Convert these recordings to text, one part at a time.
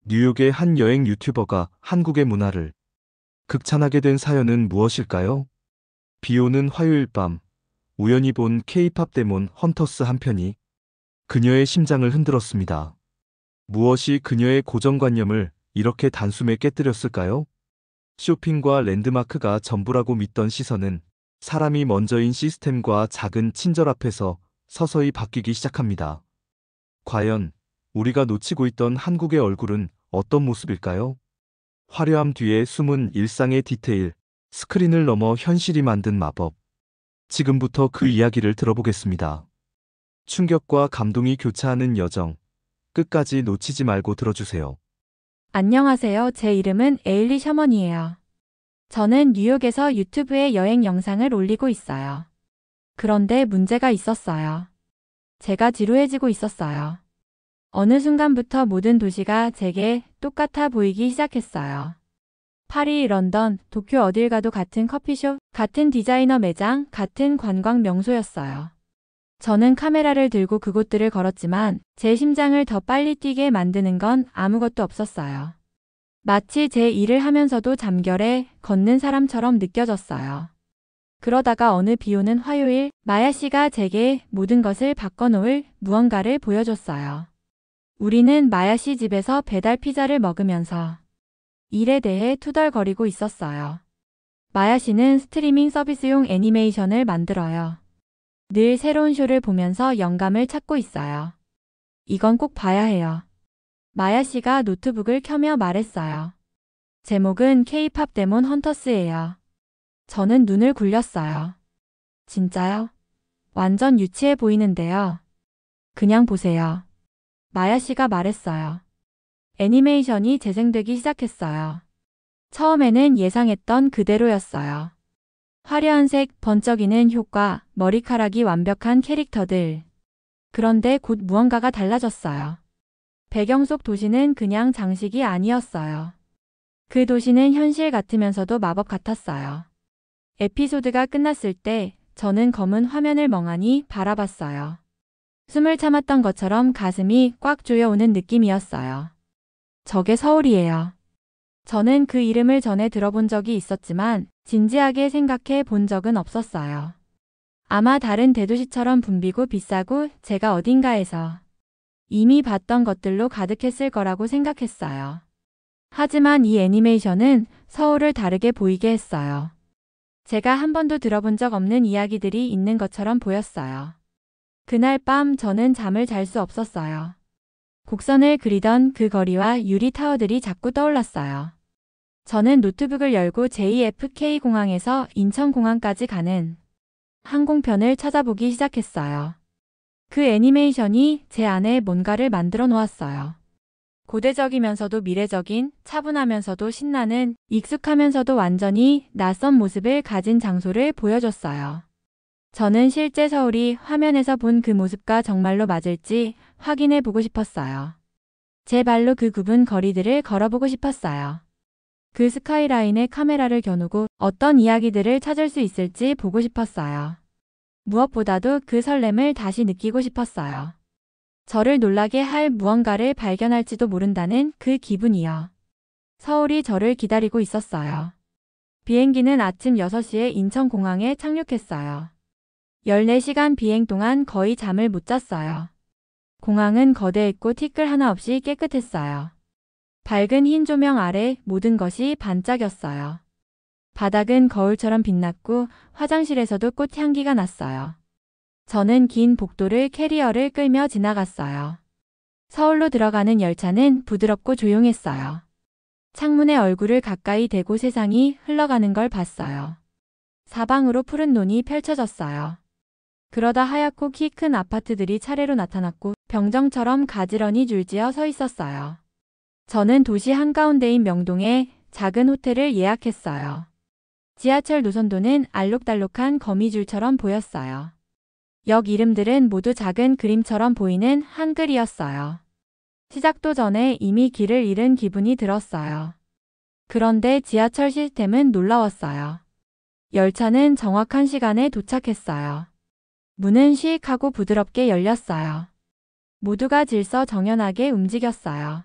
뉴욕의 한 여행 유튜버가 한국의 문화를 극찬하게 된 사연은 무엇일까요? 비 오는 화요일 밤, 우연히 본 K-팝 데몬 헌터스 한 편이 그녀의 심장을 흔들었습니다. 무엇이 그녀의 고정관념을 이렇게 단숨에 깨뜨렸을까요? 쇼핑과 랜드마크가 전부라고 믿던 시선은 사람이 먼저인 시스템과 작은 친절 앞에서 서서히 바뀌기 시작합니다. 과연 우리가 놓치고 있던 한국의 얼굴은 어떤 모습일까요? 화려함 뒤에 숨은 일상의 디테일, 스크린을 넘어 현실이 만든 마법. 지금부터 그 이야기를 들어보겠습니다. 충격과 감동이 교차하는 여정, 끝까지 놓치지 말고 들어주세요. 안녕하세요. 제 이름은 에일리 셔먼이에요. 저는 뉴욕에서 유튜브에 여행 영상을 올리고 있어요. 그런데 문제가 있었어요. 제가 지루해지고 있었어요. 어느 순간부터 모든 도시가 제게 똑같아 보이기 시작했어요. 파리, 런던, 도쿄 어딜 가도 같은 커피숍, 같은 디자이너 매장, 같은 관광 명소였어요. 저는 카메라를 들고 그곳들을 걸었지만 제 심장을 더 빨리 뛰게 만드는 건 아무것도 없었어요. 마치 제 일을 하면서도 잠결에 걷는 사람처럼 느껴졌어요. 그러다가 어느 비 오는 화요일, 마야 씨가 제게 모든 것을 바꿔놓을 무언가를 보여줬어요. 우리는 마야 씨 집에서 배달 피자를 먹으면서 일에 대해 투덜거리고 있었어요. 마야 씨는 스트리밍 서비스용 애니메이션을 만들어요. 늘 새로운 쇼를 보면서 영감을 찾고 있어요. 이건 꼭 봐야 해요. 마야 씨가 노트북을 켜며 말했어요. 제목은 K-팝 데몬 헌터스예요. 저는 눈을 굴렸어요. 진짜요? 완전 유치해 보이는데요. 그냥 보세요. 마야 씨가 말했어요. 애니메이션이 재생되기 시작했어요. 처음에는 예상했던 그대로였어요. 화려한 색, 번쩍이는 효과, 머리카락이 완벽한 캐릭터들. 그런데 곧 무언가가 달라졌어요. 배경 속 도시는 그냥 장식이 아니었어요. 그 도시는 현실 같으면서도 마법 같았어요. 에피소드가 끝났을 때 저는 검은 화면을 멍하니 바라봤어요. 숨을 참았던 것처럼 가슴이 꽉 조여오는 느낌이었어요. 저게 서울이에요. 저는 그 이름을 전에 들어본 적이 있었지만 진지하게 생각해 본 적은 없었어요. 아마 다른 대도시처럼 붐비고 비싸고 제가 어딘가에서 이미 봤던 것들로 가득했을 거라고 생각했어요. 하지만 이 애니메이션은 서울을 다르게 보이게 했어요. 제가 한 번도 들어본 적 없는 이야기들이 있는 것처럼 보였어요. 그날 밤 저는 잠을 잘 수 없었어요. 곡선을 그리던 그 거리와 유리 타워들이 자꾸 떠올랐어요. 저는 노트북을 열고 JFK 공항에서 인천공항까지 가는 항공편을 찾아보기 시작했어요. 그 애니메이션이 제 안에 뭔가를 만들어 놓았어요. 고대적이면서도 미래적인, 차분하면서도 신나는, 익숙하면서도 완전히 낯선 모습을 가진 장소를 보여줬어요. 저는 실제 서울이 화면에서 본 그 모습과 정말로 맞을지 확인해 보고 싶었어요. 제 발로 그 굽은 거리들을 걸어보고 싶었어요. 그 스카이라인에 카메라를 겨누고 어떤 이야기들을 찾을 수 있을지 보고 싶었어요. 무엇보다도 그 설렘을 다시 느끼고 싶었어요. 저를 놀라게 할 무언가를 발견할지도 모른다는 그 기분이요. 서울이 저를 기다리고 있었어요. 비행기는 아침 6시에 인천공항에 착륙했어요. 14시간 비행 동안 거의 잠을 못 잤어요. 공항은 거대했고 티끌 하나 없이 깨끗했어요. 밝은 흰 조명 아래 모든 것이 반짝였어요. 바닥은 거울처럼 빛났고 화장실에서도 꽃향기가 났어요. 저는 긴 복도를 캐리어를 끌며 지나갔어요. 서울로 들어가는 열차는 부드럽고 조용했어요. 창문에 얼굴을 가까이 대고 세상이 흘러가는 걸 봤어요. 사방으로 푸른 논이 펼쳐졌어요. 그러다 하얗고 키 큰 아파트들이 차례로 나타났고 병정처럼 가지런히 줄지어 서 있었어요. 저는 도시 한가운데인 명동에 작은 호텔을 예약했어요. 지하철 노선도는 알록달록한 거미줄처럼 보였어요. 역 이름들은 모두 작은 그림처럼 보이는 한글이었어요. 시작도 전에 이미 길을 잃은 기분이 들었어요. 그런데 지하철 시스템은 놀라웠어요. 열차는 정확한 시간에 도착했어요. 문은 씩 하고 부드럽게 열렸어요. 모두가 질서 정연하게 움직였어요.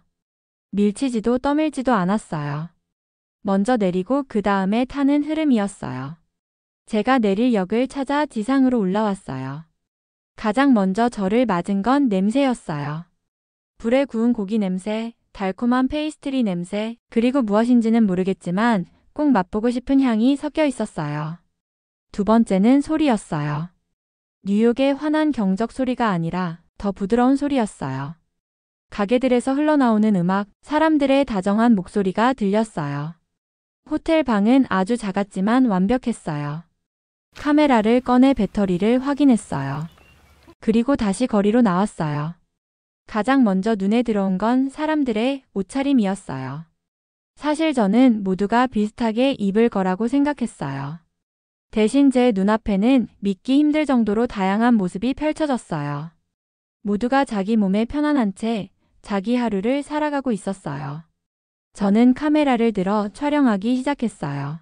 밀치지도 떠밀지도 않았어요. 먼저 내리고 그 다음에 타는 흐름이었어요. 제가 내릴 역을 찾아 지상으로 올라왔어요. 가장 먼저 저를 맞은 건 냄새였어요. 불에 구운 고기 냄새, 달콤한 페이스트리 냄새, 그리고 무엇인지는 모르겠지만 꼭 맛보고 싶은 향이 섞여 있었어요. 두 번째는 소리였어요. 뉴욕의 환한 경적 소리가 아니라 더 부드러운 소리였어요. 가게들에서 흘러나오는 음악, 사람들의 다정한 목소리가 들렸어요. 호텔 방은 아주 작았지만 완벽했어요. 카메라를 꺼내 배터리를 확인했어요. 그리고 다시 거리로 나왔어요. 가장 먼저 눈에 들어온 건 사람들의 옷차림이었어요. 사실 저는 모두가 비슷하게 입을 거라고 생각했어요. 대신 제 눈앞에는 믿기 힘들 정도로 다양한 모습이 펼쳐졌어요. 모두가 자기 몸에 편안한 채 자기 하루를 살아가고 있었어요. 저는 카메라를 들어 촬영하기 시작했어요.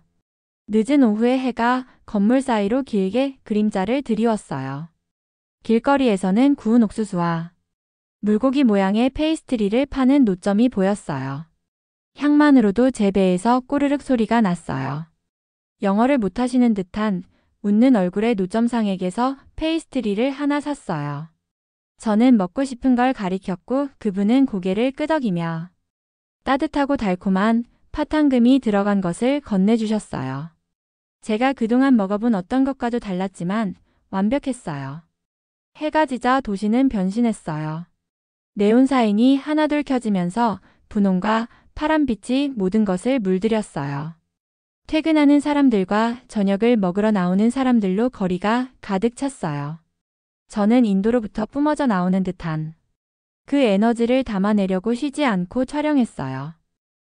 늦은 오후의 해가 건물 사이로 길게 그림자를 드리웠어요. 길거리에서는 구운 옥수수와 물고기 모양의 페이스트리를 파는 노점이 보였어요. 향만으로도 제 배에서 꼬르륵 소리가 났어요. 영어를 못하시는 듯한 웃는 얼굴의 노점상에게서 페이스트리를 하나 샀어요. 저는 먹고 싶은 걸 가리켰고 그분은 고개를 끄덕이며 따뜻하고 달콤한 파탕금이 들어간 것을 건네주셨어요. 제가 그동안 먹어본 어떤 것과도 달랐지만 완벽했어요. 해가 지자 도시는 변신했어요. 네온 사인이 하나둘 켜지면서 분홍과 파란빛이 모든 것을 물들였어요. 퇴근하는 사람들과 저녁을 먹으러 나오는 사람들로 거리가 가득 찼어요. 저는 인도로부터 뿜어져 나오는 듯한 그 에너지를 담아내려고 쉬지 않고 촬영했어요.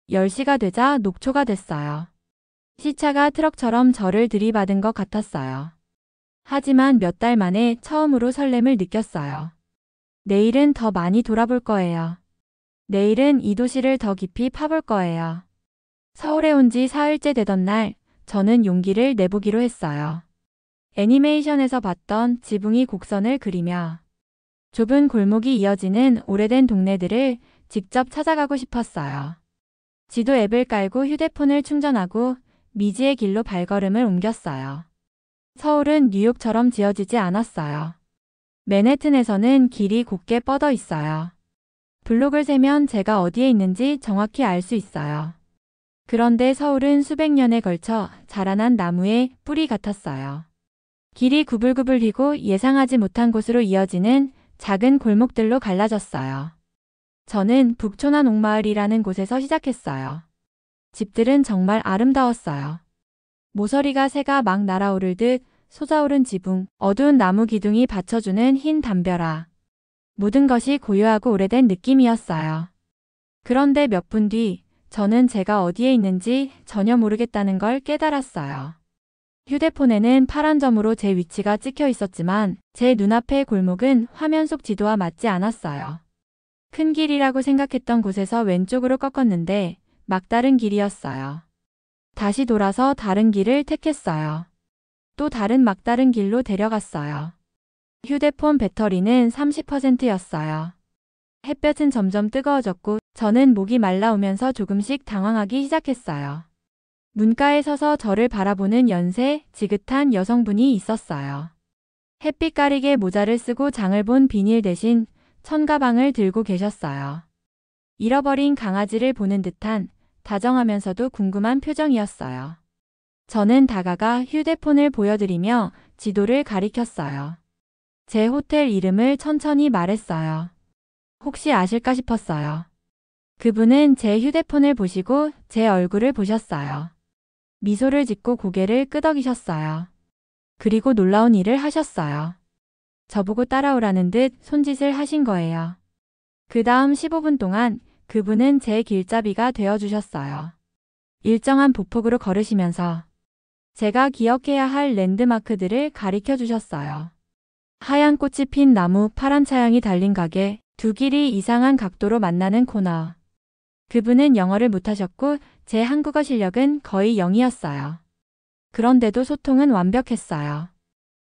10시가 되자 녹초가 됐어요. 시차가 트럭처럼 저를 들이받은 것 같았어요. 하지만 몇 달 만에 처음으로 설렘을 느꼈어요. 내일은 더 많이 돌아볼 거예요. 내일은 이 도시를 더 깊이 파볼 거예요. 서울에 온 지 사흘째 되던 날, 저는 용기를 내보기로 했어요. 애니메이션에서 봤던 지붕이 곡선을 그리며 좁은 골목이 이어지는 오래된 동네들을 직접 찾아가고 싶었어요. 지도 앱을 깔고 휴대폰을 충전하고 미지의 길로 발걸음을 옮겼어요. 서울은 뉴욕처럼 지어지지 않았어요. 맨해튼에서는 길이 곱게 뻗어 있어요. 블록을 세면 제가 어디에 있는지 정확히 알 수 있어요. 그런데 서울은 수백 년에 걸쳐 자라난 나무의 뿌리 같았어요. 길이 구불구불 휘고 예상하지 못한 곳으로 이어지는 작은 골목들로 갈라졌어요. 저는 북촌한 옥마을이라는 곳에서 시작했어요. 집들은 정말 아름다웠어요. 모서리가 새가 막 날아오를 듯 솟아오른 지붕, 어두운 나무 기둥이 받쳐주는 흰 담벼락. 모든 것이 고요하고 오래된 느낌이었어요. 그런데 몇 분 뒤, 저는 제가 어디에 있는지 전혀 모르겠다는 걸 깨달았어요. 휴대폰에는 파란 점으로 제 위치가 찍혀 있었지만 제 눈앞의 골목은 화면 속 지도와 맞지 않았어요. 큰 길이라고 생각했던 곳에서 왼쪽으로 꺾었는데 막다른 길이었어요. 다시 돌아서 다른 길을 택했어요. 또 다른 막다른 길로 데려갔어요. 휴대폰 배터리는 30%였어요. 햇볕은 점점 뜨거워졌고 저는 목이 말라오면서 조금씩 당황하기 시작했어요. 문가에 서서 저를 바라보는 연세, 지긋한 여성분이 있었어요. 햇빛 가리개 모자를 쓰고 장을 본 비닐 대신 천가방을 들고 계셨어요. 잃어버린 강아지를 보는 듯한 다정하면서도 궁금한 표정이었어요. 저는 다가가 휴대폰을 보여드리며 지도를 가리켰어요. 제 호텔 이름을 천천히 말했어요. 혹시 아실까 싶었어요. 그분은 제 휴대폰을 보시고 제 얼굴을 보셨어요. 미소를 짓고 고개를 끄덕이셨어요. 그리고 놀라운 일을 하셨어요. 저보고 따라오라는 듯 손짓을 하신 거예요. 그 다음 15분 동안 그분은 제 길잡이가 되어주셨어요. 일정한 보폭으로 걸으시면서 제가 기억해야 할 랜드마크들을 가리켜 주셨어요. 하얀 꽃이 핀 나무, 파란 차양이 달린 가게, 두 길이 이상한 각도로 만나는 코너. 그분은 영어를 못하셨고 제 한국어 실력은 거의 0이었어요. 그런데도 소통은 완벽했어요.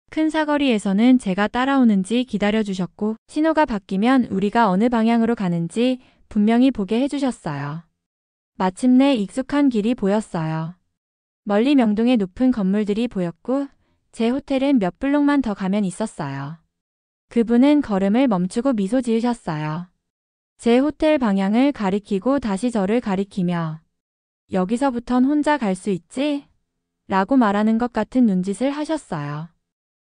큰 사거리에서는 제가 따라오는지 기다려주셨고 신호가 바뀌면 우리가 어느 방향으로 가는지 분명히 보게 해주셨어요. 마침내 익숙한 길이 보였어요. 멀리 명동의 높은 건물들이 보였고 제 호텔은 몇 블록만 더 가면 있었어요. 그분은 걸음을 멈추고 미소 지으셨어요. 제 호텔 방향을 가리키고 다시 저를 가리키며 여기서부턴 혼자 갈 수 있지? 라고 말하는 것 같은 눈짓을 하셨어요.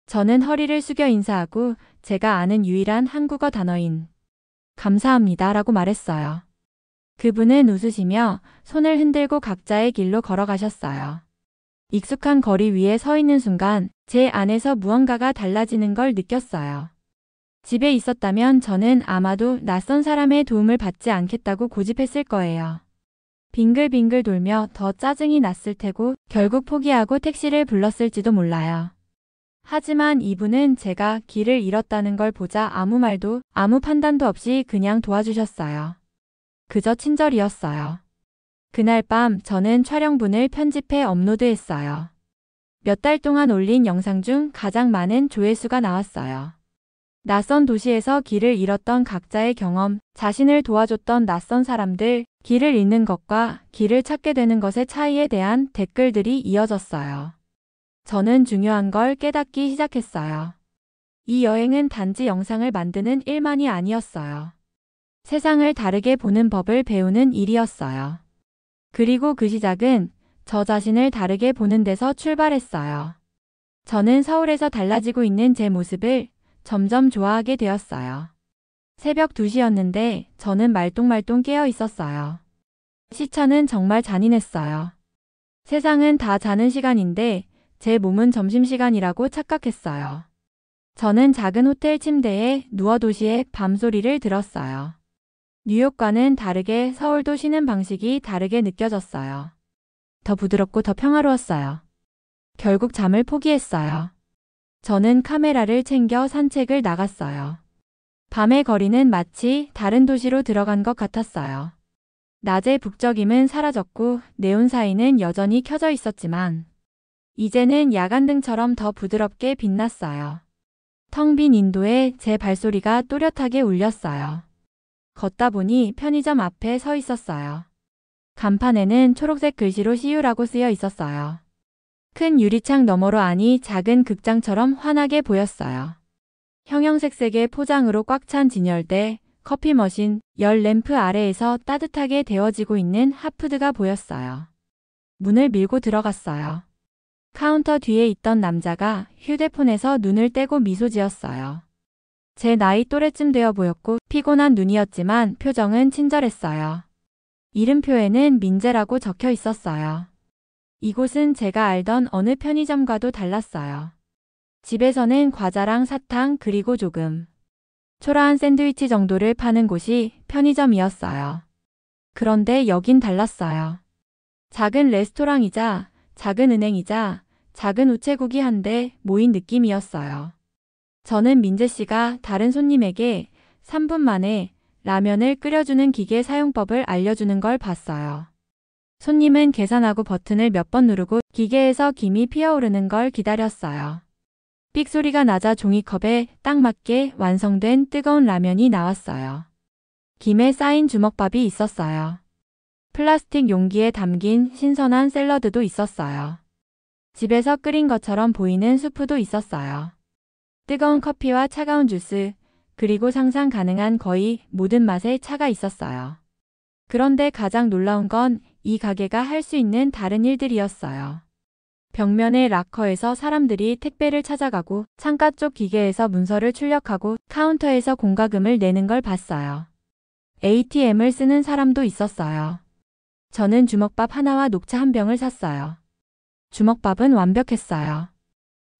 저는 허리를 숙여 인사하고 제가 아는 유일한 한국어 단어인 감사합니다 라고 말했어요. 그분은 웃으시며 손을 흔들고 각자의 길로 걸어가셨어요. 익숙한 거리 위에 서 있는 순간 제 안에서 무언가가 달라지는 걸 느꼈어요. 집에 있었다면 저는 아마도 낯선 사람의 도움을 받지 않겠다고 고집했을 거예요. 빙글빙글 돌며 더 짜증이 났을 테고 결국 포기하고 택시를 불렀을지도 몰라요. 하지만 이분은 제가 길을 잃었다는 걸 보자 아무 말도 아무 판단도 없이 그냥 도와주셨어요. 그저 친절이었어요. 그날 밤 저는 촬영분을 편집해 업로드했어요. 몇 달 동안 올린 영상 중 가장 많은 조회수가 나왔어요. 낯선 도시에서 길을 잃었던 각자의 경험, 자신을 도와줬던 낯선 사람들, 길을 잃는 것과 길을 찾게 되는 것의 차이에 대한 댓글들이 이어졌어요. 저는 중요한 걸 깨닫기 시작했어요. 이 여행은 단지 영상을 만드는 일만이 아니었어요. 세상을 다르게 보는 법을 배우는 일이었어요. 그리고 그 시작은 저 자신을 다르게 보는 데서 출발했어요. 저는 서울에서 달라지고 있는 제 모습을 점점 좋아하게 되었어요. 새벽 2시였는데 저는 말똥말똥 깨어 있었어요. 시차는 정말 잔인했어요. 세상은 다 자는 시간인데 제 몸은 점심시간이라고 착각했어요. 저는 작은 호텔 침대에 누워 도시의 밤소리를 들었어요. 뉴욕과는 다르게 서울도 쉬는 방식이 다르게 느껴졌어요. 더 부드럽고 더 평화로웠어요. 결국 잠을 포기했어요. 저는 카메라를 챙겨 산책을 나갔어요. 밤의 거리는 마치 다른 도시로 들어간 것 같았어요. 낮의 북적임은 사라졌고 네온사인은 여전히 켜져 있었지만 이제는 야간등처럼 더 부드럽게 빛났어요. 텅 빈 인도에 제 발소리가 또렷하게 울렸어요. 걷다 보니 편의점 앞에 서 있었어요. 간판에는 초록색 글씨로 CU라고 쓰여 있었어요. 큰 유리창 너머로 안이 작은 극장처럼 환하게 보였어요. 형형색색의 포장으로 꽉 찬 진열대, 커피 머신, 열 램프 아래에서 따뜻하게 데워지고 있는 핫푸드가 보였어요. 문을 밀고 들어갔어요. 카운터 뒤에 있던 남자가 휴대폰에서 눈을 떼고 미소 지었어요. 제 나이 또래쯤 되어 보였고 피곤한 눈이었지만 표정은 친절했어요. 이름표에는 민재라고 적혀 있었어요. 이곳은 제가 알던 어느 편의점과도 달랐어요. 집에서는 과자랑 사탕 그리고 조금 초라한 샌드위치 정도를 파는 곳이 편의점이었어요. 그런데 여긴 달랐어요. 작은 레스토랑이자 작은 은행이자 작은 우체국이 한데 모인 느낌이었어요. 저는 민재 씨가 다른 손님에게 3분 만에 라면을 끓여주는 기계 사용법을 알려주는 걸 봤어요. 손님은 계산하고 버튼을 몇 번 누르고 기계에서 김이 피어오르는 걸 기다렸어요. 삑 소리가 나자 종이컵에 딱 맞게 완성된 뜨거운 라면이 나왔어요. 김에 쌓인 주먹밥이 있었어요. 플라스틱 용기에 담긴 신선한 샐러드도 있었어요. 집에서 끓인 것처럼 보이는 수프도 있었어요. 뜨거운 커피와 차가운 주스, 그리고 상상 가능한 거의 모든 맛의 차가 있었어요. 그런데 가장 놀라운 건 이 가게가 할 수 있는 다른 일들이었어요. 벽면의 락커에서 사람들이 택배를 찾아가고 창가 쪽 기계에서 문서를 출력하고 카운터에서 공과금을 내는 걸 봤어요. ATM을 쓰는 사람도 있었어요. 저는 주먹밥 하나와 녹차 한 병을 샀어요. 주먹밥은 완벽했어요.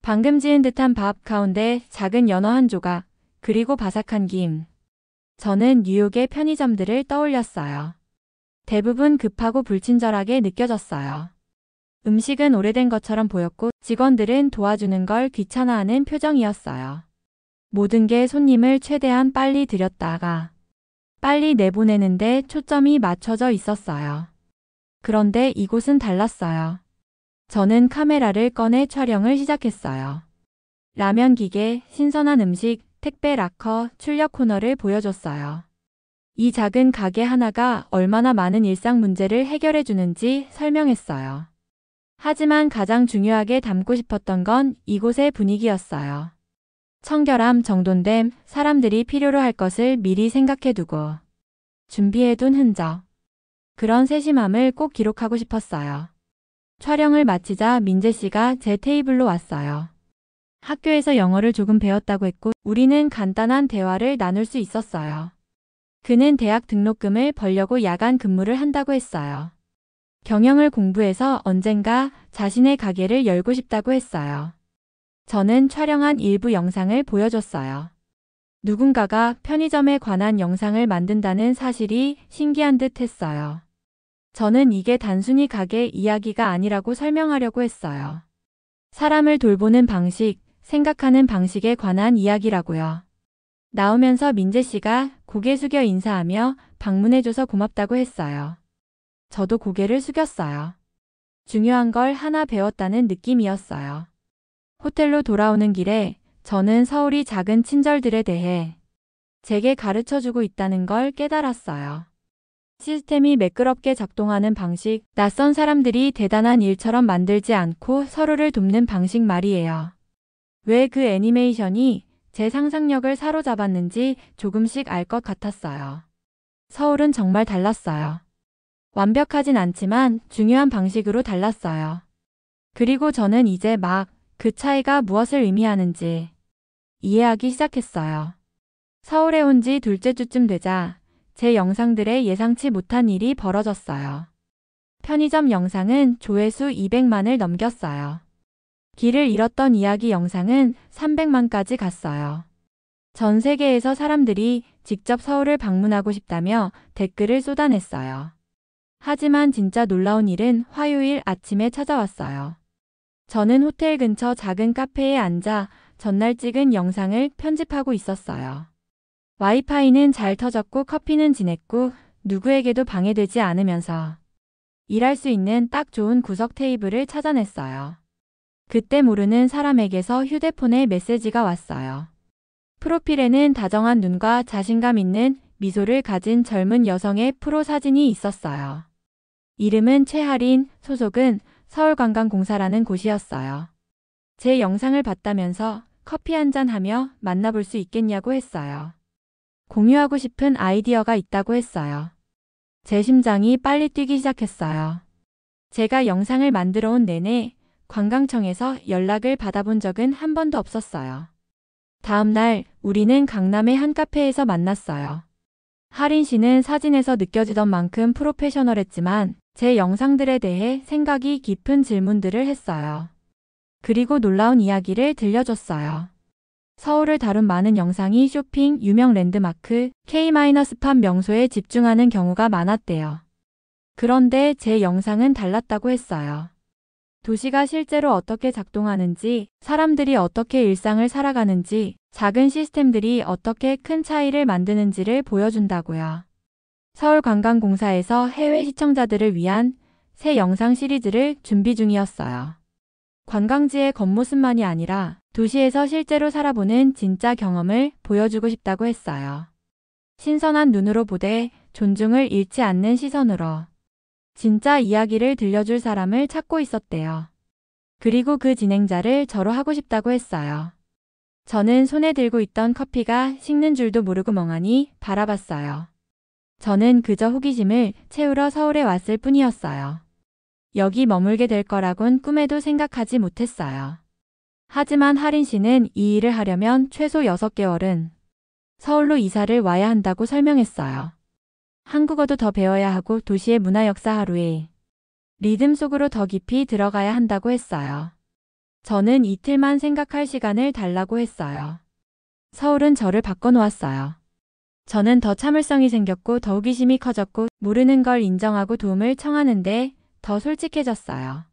방금 지은 듯한 밥 가운데 작은 연어 한 조각, 그리고 바삭한 김. 저는 뉴욕의 편의점들을 떠올렸어요. 대부분 급하고 불친절하게 느껴졌어요. 음식은 오래된 것처럼 보였고 직원들은 도와주는 걸 귀찮아하는 표정이었어요. 모든 게 손님을 최대한 빨리 들였다가 빨리 내보내는데 초점이 맞춰져 있었어요. 그런데 이곳은 달랐어요. 저는 카메라를 꺼내 촬영을 시작했어요. 라면 기계, 신선한 음식, 택배 락커, 출력 코너를 보여줬어요. 이 작은 가게 하나가 얼마나 많은 일상 문제를 해결해 주는지 설명했어요. 하지만 가장 중요하게 담고 싶었던 건 이곳의 분위기였어요. 청결함, 정돈됨, 사람들이 필요로 할 것을 미리 생각해 두고 준비해 둔 흔적. 그런 세심함을 꼭 기록하고 싶었어요. 촬영을 마치자 민재 씨가 제 테이블로 왔어요. 학교에서 영어를 조금 배웠다고 했고 우리는 간단한 대화를 나눌 수 있었어요. 그는 대학 등록금을 벌려고 야간 근무를 한다고 했어요. 경영을 공부해서 언젠가 자신의 가게를 열고 싶다고 했어요. 저는 촬영한 일부 영상을 보여줬어요. 누군가가 편의점에 관한 영상을 만든다는 사실이 신기한 듯 했어요. 저는 이게 단순히 가게 이야기가 아니라고 설명하려고 했어요. 사람을 돌보는 방식, 생각하는 방식에 관한 이야기라고요. 나오면서 민재 씨가 고개 숙여 인사하며 방문해줘서 고맙다고 했어요. 저도 고개를 숙였어요. 중요한 걸 하나 배웠다는 느낌이었어요. 호텔로 돌아오는 길에 저는 서울이 작은 친절들에 대해 제게 가르쳐주고 있다는 걸 깨달았어요. 시스템이 매끄럽게 작동하는 방식, 낯선 사람들이 대단한 일처럼 만들지 않고 서로를 돕는 방식 말이에요. 왜 그 애니메이션이 제 상상력을 사로잡았는지 조금씩 알 것 같았어요. 서울은 정말 달랐어요. 완벽하진 않지만 중요한 방식으로 달랐어요. 그리고 저는 이제 막 그 차이가 무엇을 의미하는지 이해하기 시작했어요. 서울에 온 지 둘째 주쯤 되자 제 영상들에 예상치 못한 일이 벌어졌어요. 편의점 영상은 조회수 200만을 넘겼어요. 길을 잃었던 이야기 영상은 300만까지 갔어요. 전 세계에서 사람들이 직접 서울을 방문하고 싶다며 댓글을 쏟아냈어요. 하지만 진짜 놀라운 일은 화요일 아침에 찾아왔어요. 저는 호텔 근처 작은 카페에 앉아 전날 찍은 영상을 편집하고 있었어요. 와이파이는 잘 터졌고 커피는 진했고 누구에게도 방해되지 않으면서 일할 수 있는 딱 좋은 구석 테이블을 찾아냈어요. 그때 모르는 사람에게서 휴대폰에 메시지가 왔어요. 프로필에는 다정한 눈과 자신감 있는 미소를 가진 젊은 여성의 프로 사진이 있었어요. 이름은 최하린, 소속은 서울관광공사라는 곳이었어요. 제 영상을 봤다면서 커피 한잔 하며 만나볼 수 있겠냐고 했어요. 공유하고 싶은 아이디어가 있다고 했어요. 제 심장이 빨리 뛰기 시작했어요. 제가 영상을 만들어 온 내내 관광청에서 연락을 받아본 적은 한 번도 없었어요. 다음 날 우리는 강남의 한 카페에서 만났어요. 하린 씨는 사진에서 느껴지던 만큼 프로페셔널했지만 제 영상들에 대해 생각이 깊은 질문들을 했어요. 그리고 놀라운 이야기를 들려줬어요. 서울을 다룬 많은 영상이 쇼핑, 유명 랜드마크, K-팝 명소에 집중하는 경우가 많았대요. 그런데 제 영상은 달랐다고 했어요. 도시가 실제로 어떻게 작동하는지, 사람들이 어떻게 일상을 살아가는지, 작은 시스템들이 어떻게 큰 차이를 만드는지를 보여준다고요. 서울관광공사에서 해외 시청자들을 위한 새 영상 시리즈를 준비 중이었어요. 관광지의 겉모습만이 아니라 도시에서 실제로 살아보는 진짜 경험을 보여주고 싶다고 했어요. 신선한 눈으로 보되 존중을 잃지 않는 시선으로 진짜 이야기를 들려줄 사람을 찾고 있었대요. 그리고 그 진행자를 저로 하고 싶다고 했어요. 저는 손에 들고 있던 커피가 식는 줄도 모르고 멍하니 바라봤어요. 저는 그저 호기심을 채우러 서울에 왔을 뿐이었어요. 여기 머물게 될 거라곤 꿈에도 생각하지 못했어요. 하지만 하린 씨는 이 일을 하려면 최소 6개월은 서울로 이사를 와야 한다고 설명했어요. 한국어도 더 배워야 하고 도시의 문화 역사 하루에 리듬 속으로 더 깊이 들어가야 한다고 했어요. 저는 이틀만 생각할 시간을 달라고 했어요. 서울은 저를 바꿔놓았어요. 저는 더 참을성이 생겼고 더 호기심이 커졌고 모르는 걸 인정하고 도움을 청하는데 더 솔직해졌어요.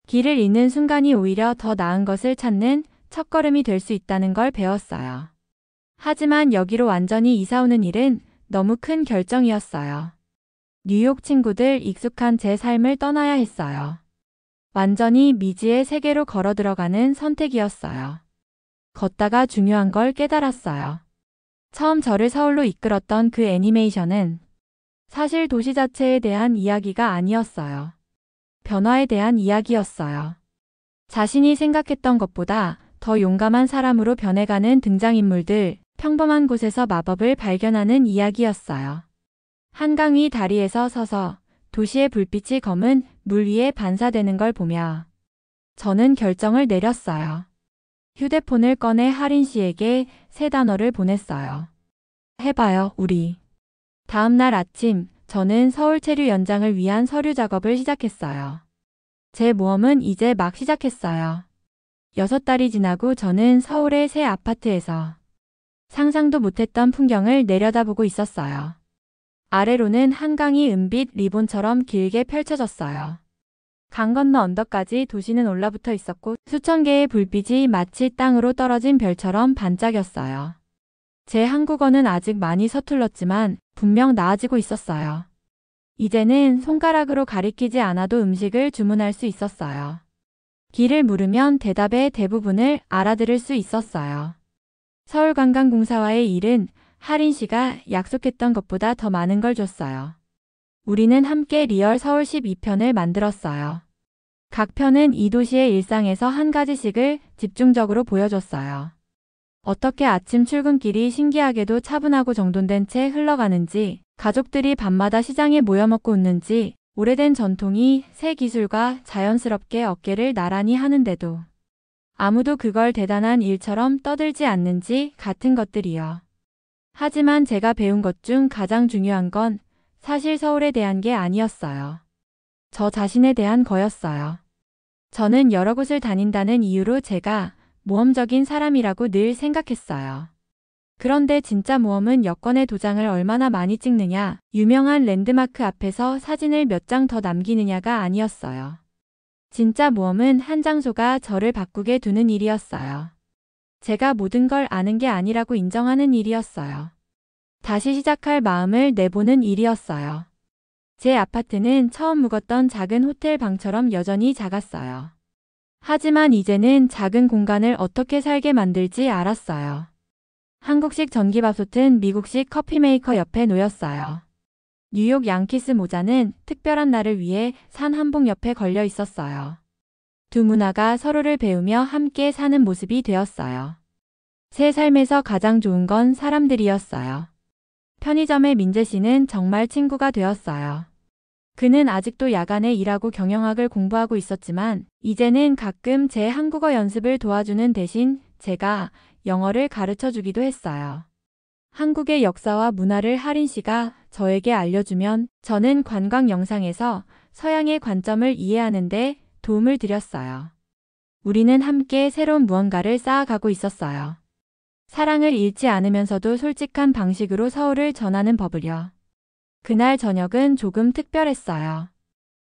길을 잃는 순간이 오히려 더 나은 것을 찾는 첫걸음이 될 수 있다는 걸 배웠어요. 하지만 여기로 완전히 이사 오는 일은 너무 큰 결정이었어요. 뉴욕 친구들 익숙한 제 삶을 떠나야 했어요. 완전히 미지의 세계로 걸어 들어가는 선택이었어요. 걷다가 중요한 걸 깨달았어요. 처음 저를 서울로 이끌었던 그 애니메이션은 사실 도시 자체에 대한 이야기가 아니었어요. 변화에 대한 이야기였어요. 자신이 생각했던 것보다 더 용감한 사람으로 변해가는 등장인물들, 평범한 곳에서 마법을 발견하는 이야기였어요. 한강 위 다리에서 서서 도시의 불빛이 검은 물 위에 반사되는 걸 보며 저는 결정을 내렸어요. 휴대폰을 꺼내 하린 씨에게 세 단어를 보냈어요. 해봐요, 우리. 다음 날 아침, 저는 서울 체류 연장을 위한 서류 작업을 시작했어요. 제 모험은 이제 막 시작했어요. 6달이 지나고 저는 서울의 새 아파트에서 상상도 못했던 풍경을 내려다보고 있었어요. 아래로는 한강이 은빛 리본처럼 길게 펼쳐졌어요. 강 건너 언덕까지 도시는 올라붙어 있었고 수천 개의 불빛이 마치 땅으로 떨어진 별처럼 반짝였어요. 제 한국어는 아직 많이 서툴렀지만 분명 나아지고 있었어요. 이제는 손가락으로 가리키지 않아도 음식을 주문할 수 있었어요. 길을 물으면 대답의 대부분을 알아들을 수 있었어요. 서울관광공사와의 일은 하린 씨가 약속했던 것보다 더 많은 걸 줬어요. 우리는 함께 리얼 서울 12편을 만들었어요. 각 편은 이 도시의 일상에서 한 가지씩을 집중적으로 보여줬어요. 어떻게 아침 출근길이 신기하게도 차분하고 정돈된 채 흘러가는지, 가족들이 밤마다 시장에 모여 먹고 웃는지, 오래된 전통이 새 기술과 자연스럽게 어깨를 나란히 하는데도 아무도 그걸 대단한 일처럼 떠들지 않는지 같은 것들이요. 하지만 제가 배운 것 중 가장 중요한 건 사실 서울에 대한 게 아니었어요. 저 자신에 대한 거였어요. 저는 여러 곳을 다닌다는 이유로 제가 모험적인 사람이라고 늘 생각했어요. 그런데 진짜 모험은 여권의 도장을 얼마나 많이 찍느냐, 유명한 랜드마크 앞에서 사진을 몇 장 더 남기느냐가 아니었어요. 진짜 모험은 한 장소가 저를 바꾸게 두는 일이었어요. 제가 모든 걸 아는 게 아니라고 인정하는 일이었어요. 다시 시작할 마음을 내보는 일이었어요. 제 아파트는 처음 묵었던 작은 호텔 방처럼 여전히 작았어요. 하지만 이제는 작은 공간을 어떻게 살게 만들지 알았어요. 한국식 전기밥솥은 미국식 커피 메이커 옆에 놓였어요. 뉴욕 양키스 모자는 특별한 날을 위해 산 한복 옆에 걸려 있었어요. 두 문화가 서로를 배우며 함께 사는 모습이 되었어요. 제 삶에서 가장 좋은 건 사람들이었어요. 편의점의 민재 씨는 정말 친구가 되었어요. 그는 아직도 야간에 일하고 경영학을 공부하고 있었지만 이제는 가끔 제 한국어 연습을 도와주는 대신 제가 영어를 가르쳐 주기도 했어요. 한국의 역사와 문화를 하린 씨가 저에게 알려주면 저는 관광 영상에서 서양의 관점을 이해하는데 도움을 드렸어요. 우리는 함께 새로운 무언가를 쌓아가고 있었어요. 사랑을 잃지 않으면서도 솔직한 방식으로 서울을 전하는 법을요. 그날 저녁은 조금 특별했어요.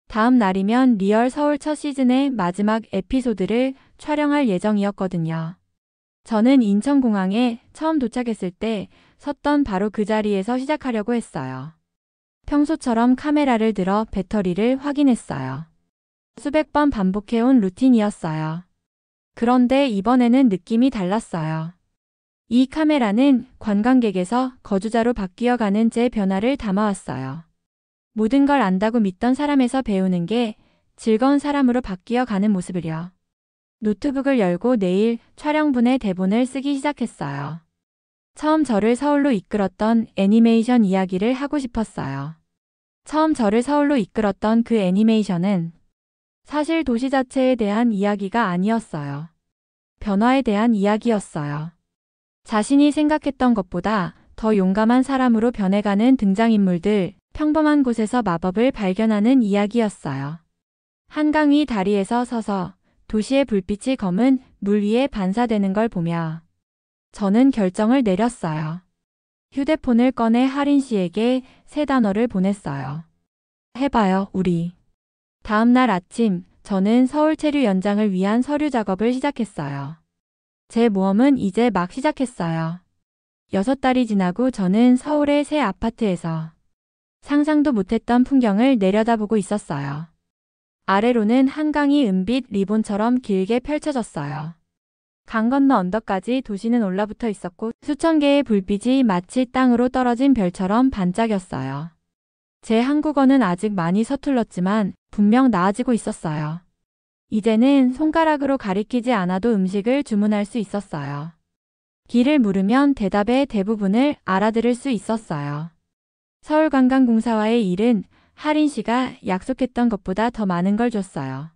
다음 날이면 리얼 서울 첫 시즌의 마지막 에피소드를 촬영할 예정이었거든요. 저는 인천공항에 처음 도착했을 때 섰던 바로 그 자리에서 시작하려고 했어요. 평소처럼 카메라를 들어 배터리를 확인했어요. 수백 번 반복해온 루틴이었어요. 그런데 이번에는 느낌이 달랐어요. 이 카메라는 관광객에서 거주자로 바뀌어가는 제 변화를 담아왔어요. 모든 걸 안다고 믿던 사람에서 배우는 게 즐거운 사람으로 바뀌어가는 모습을요. 노트북을 열고 내일 촬영분의 대본을 쓰기 시작했어요. 처음 저를 서울로 이끌었던 애니메이션 이야기를 하고 싶었어요. 처음 저를 서울로 이끌었던 그 애니메이션은 사실 도시 자체에 대한 이야기가 아니었어요. 변화에 대한 이야기였어요. 자신이 생각했던 것보다 더 용감한 사람으로 변해가는 등장인물들, 평범한 곳에서 마법을 발견하는 이야기였어요. 한강 위 다리에서 서서 도시의 불빛이 검은 물 위에 반사되는 걸 보며 저는 결정을 내렸어요. 휴대폰을 꺼내 하린 씨에게 세 단어를 보냈어요. 해봐요, 우리. 다음 날 아침, 저는 서울 체류 연장을 위한 서류 작업을 시작했어요. 제 모험은 이제 막 시작했어요. 6달이 지나고 저는 서울의 새 아파트에서 상상도 못했던 풍경을 내려다보고 있었어요. 아래로는 한강이 은빛 리본처럼 길게 펼쳐졌어요. 강 건너 언덕까지 도시는 올라붙어 있었고 수천 개의 불빛이 마치 땅으로 떨어진 별처럼 반짝였어요. 제 한국어는 아직 많이 서툴렀지만 분명 나아지고 있었어요. 이제는 손가락으로 가리키지 않아도 음식을 주문할 수 있었어요. 길을 물으면 대답의 대부분을 알아들을 수 있었어요. 서울관광공사와의 일은 하린 씨가 약속했던 것보다 더 많은 걸 줬어요.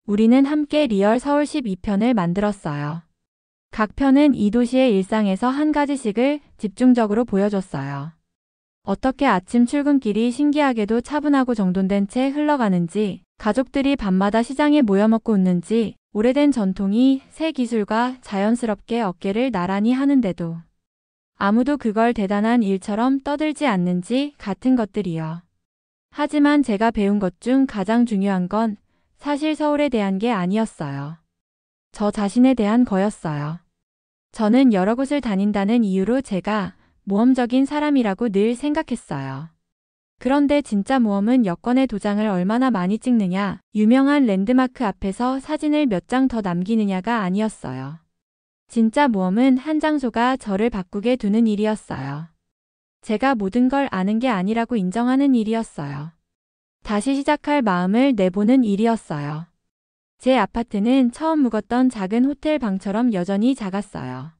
우리는 함께 리얼 서울 12편을 만들었어요. 각 편은 이 도시의 일상에서 한 가지씩을 집중적으로 보여줬어요. 어떻게 아침 출근길이 신기하게도 차분하고 정돈된 채 흘러가는지, 가족들이 밤마다 시장에 모여 먹고 웃는지, 오래된 전통이 새 기술과 자연스럽게 어깨를 나란히 하는데도 아무도 그걸 대단한 일처럼 떠들지 않는지 같은 것들이요. 하지만 제가 배운 것 중 가장 중요한 건 사실 서울에 대한 게 아니었어요. 저 자신에 대한 거였어요. 저는 여러 곳을 다닌다는 이유로 제가 모험적인 사람이라고 늘 생각했어요. 그런데 진짜 모험은 여권의 도장을 얼마나 많이 찍느냐, 유명한 랜드마크 앞에서 사진을 몇 장 더 남기느냐가 아니었어요. 진짜 모험은 한 장소가 저를 바꾸게 두는 일이었어요. 제가 모든 걸 아는 게 아니라고 인정하는 일이었어요. 다시 시작할 마음을 내보는 일이었어요. 제 아파트는 처음 묵었던 작은 호텔 방처럼 여전히 작았어요.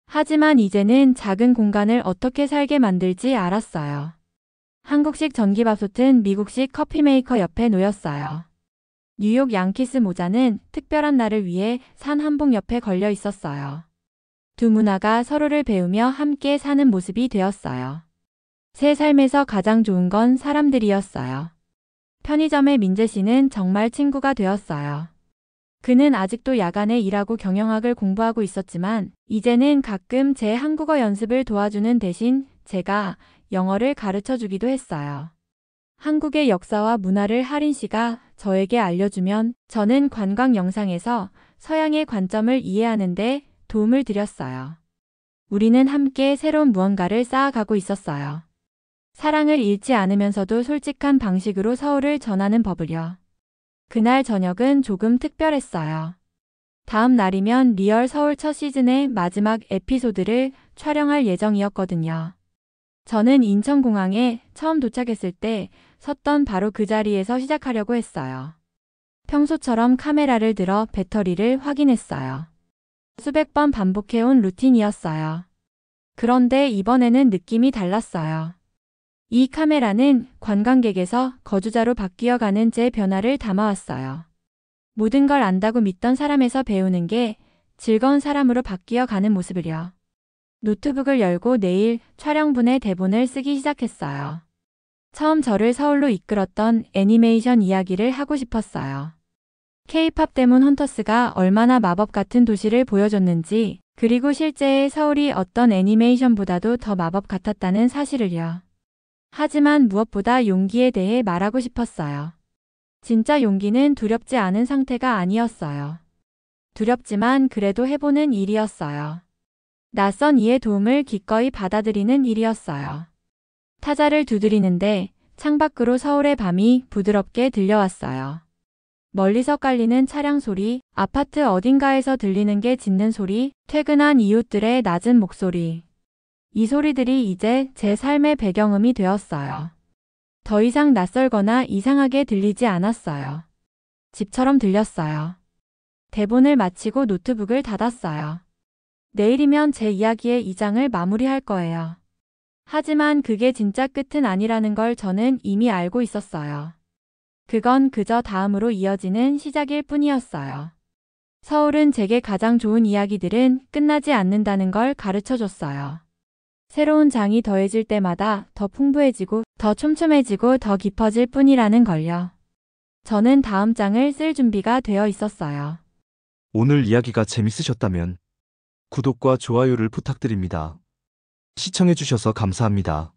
하지만 이제는 작은 공간을 어떻게 살게 만들지 알았어요. 한국식 전기밥솥은 미국식 커피 메이커 옆에 놓였어요. 뉴욕 양키스 모자는 특별한 날을 위해 산 한복 옆에 걸려 있었어요. 두 문화가 서로를 배우며 함께 사는 모습이 되었어요. 새 삶에서 가장 좋은 건 사람들이었어요. 편의점의 민재 씨는 정말 친구가 되었어요. 그는 아직도 야간에 일하고 경영학을 공부하고 있었지만 이제는 가끔 제 한국어 연습을 도와주는 대신 제가 영어를 가르쳐 주기도 했어요. 한국의 역사와 문화를 하린 씨가 저에게 알려주면 저는 관광 영상에서 서양의 관점을 이해하는 데 도움을 드렸어요. 우리는 함께 새로운 무언가를 쌓아가고 있었어요. 사랑을 잃지 않으면서도 솔직한 방식으로 서울을 전하는 법을요. 그날 저녁은 조금 특별했어요. 다음 날이면 리얼 서울 첫 시즌의 마지막 에피소드를 촬영할 예정이었거든요. 저는 인천공항에 처음 도착했을 때 섰던 바로 그 자리에서 시작하려고 했어요. 평소처럼 카메라를 들어 배터리를 확인했어요. 수백 번 반복해온 루틴이었어요. 그런데 이번에는 느낌이 달랐어요. 이 카메라는 관광객에서 거주자로 바뀌어가는 제 변화를 담아왔어요. 모든 걸 안다고 믿던 사람에서 배우는 게 즐거운 사람으로 바뀌어가는 모습을요. 노트북을 열고 내일 촬영분의 대본을 쓰기 시작했어요. 처음 저를 서울로 이끌었던 애니메이션 이야기를 하고 싶었어요. K-팝 데몬 헌터스가 얼마나 마법 같은 도시를 보여줬는지, 그리고 실제의 서울이 어떤 애니메이션보다도 더 마법 같았다는 사실을요. 하지만 무엇보다 용기에 대해 말하고 싶었어요. 진짜 용기는 두렵지 않은 상태가 아니었어요. 두렵지만 그래도 해보는 일이었어요. 낯선 이의 도움을 기꺼이 받아들이는 일이었어요. 타자를 두드리는데 창밖으로 서울의 밤이 부드럽게 들려왔어요. 멀리서 깔리는 차량 소리, 아파트 어딘가에서 들리는 게 짖는 소리, 퇴근한 이웃들의 낮은 목소리. 이 소리들이 이제 제 삶의 배경음이 되었어요. 더 이상 낯설거나 이상하게 들리지 않았어요. 집처럼 들렸어요. 대본을 마치고 노트북을 닫았어요. 내일이면 제 이야기의 2장을 마무리할 거예요. 하지만 그게 진짜 끝은 아니라는 걸 저는 이미 알고 있었어요. 그건 그저 다음으로 이어지는 시작일 뿐이었어요. 서울은 제게 가장 좋은 이야기들은 끝나지 않는다는 걸 가르쳐 줬어요. 새로운 장이 더해질 때마다 더 풍부해지고 더 촘촘해지고 더 깊어질 뿐이라는 걸요. 저는 다음 장을 쓸 준비가 되어 있었어요. 오늘 이야기가 재밌으셨다면 구독과 좋아요를 부탁드립니다. 시청해주셔서 감사합니다.